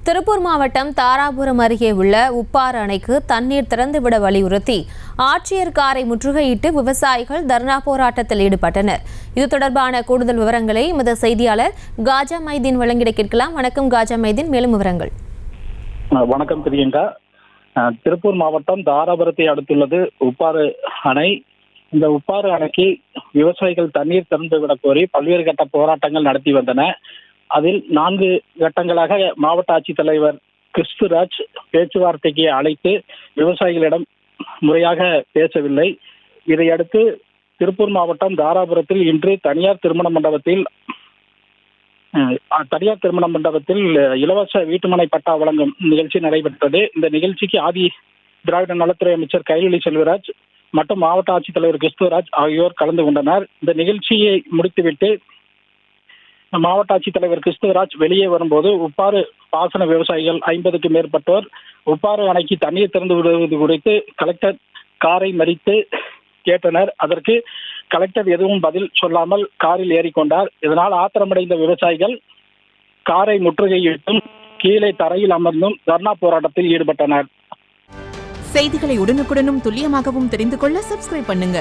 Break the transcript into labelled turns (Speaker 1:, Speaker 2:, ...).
Speaker 1: திருப்பூர் மாவட்டம் தாராபுரம் அருகே உள்ள உப்பாறு அணைக்கு தண்ணீர் திறந்துவிட வலியுறுத்தி ஆட்சியர் காரை முற்றுகையிட்டு விவசாயிகள் தர்ணா போராட்டத்தில் ஈடுபட்டனர். இது தொடர்பான கூடுதல் விவரங்களை எமது செய்தியாளர் காஜா மைதீன் வழங்கிட கேட்கலாம். வணக்கம் காஜா மைதீன், மேலும் விவரங்கள்.
Speaker 2: வணக்கம் பிரியங்கா. திருப்பூர் மாவட்டம் தாராபுரத்தை அடுத்துள்ளது உப்பாறு அணை. இந்த உப்பாறு அணைக்கு விவசாயிகள் தண்ணீர் திறந்துவிடக் கோரி பல்வேறு கட்ட போராட்டங்கள் நடத்தி வந்தன. அதில் 4 கட்டங்களாக மாவட்ட ஆட்சித்தலைவர் கிறிஸ்துராஜ் பேச்சுவார்த்தைக்கு அழைத்து விவசாயிகளிடம் முறையாக பேசவில்லை. இதையடுத்து திருப்பூர் மாவட்டம் தாராபுரத்தில் இன்று தனியார் திருமண மண்டபத்தில் இலவச வீட்டுமனை பட்டா வழங்கும் நிகழ்ச்சி நடைபெற்றது. இந்த நிகழ்ச்சிக்கு ஆதி திராவிட நலத்துறை அமைச்சர் கைலொலி செல்வராஜ் மற்றும் மாவட்ட ஆட்சித்தலைவர் கிறிஸ்துராஜ் ஆகியோர் கலந்து கொண்டனர். இந்த நிகழ்ச்சியை முடித்துவிட்டு மாவட்ட ஆட்சித்தலைவர் கிறிஸ்துராஜ் வெளியே வரும்போது உப்பாறு பாசன விவசாயிகள் 50க்கும் மேற்பட்டோர் உப்பாறு அணைக்கு தண்ணீர் திறந்து விடுவது குறித்து கலெக்டர் காரை மறித்து கேட்டனர். அதற்கு கலெக்டர் எதுவும் பதில் சொல்லாமல் காரில் ஏறிக்கொண்டார். இதனால் ஆத்திரமடைந்த விவசாயிகள் காரை முற்றுகையிட்டும் கீழே தரையில் அமர்ந்தும் தர்ணா போராட்டத்தில் ஈடுபட்டனர்.
Speaker 3: செய்திகளை உடனுக்குடனும் துல்லியமாகவும் தெரிந்து கொள்ள சப்ஸ்கிரைப் பண்ணுங்க.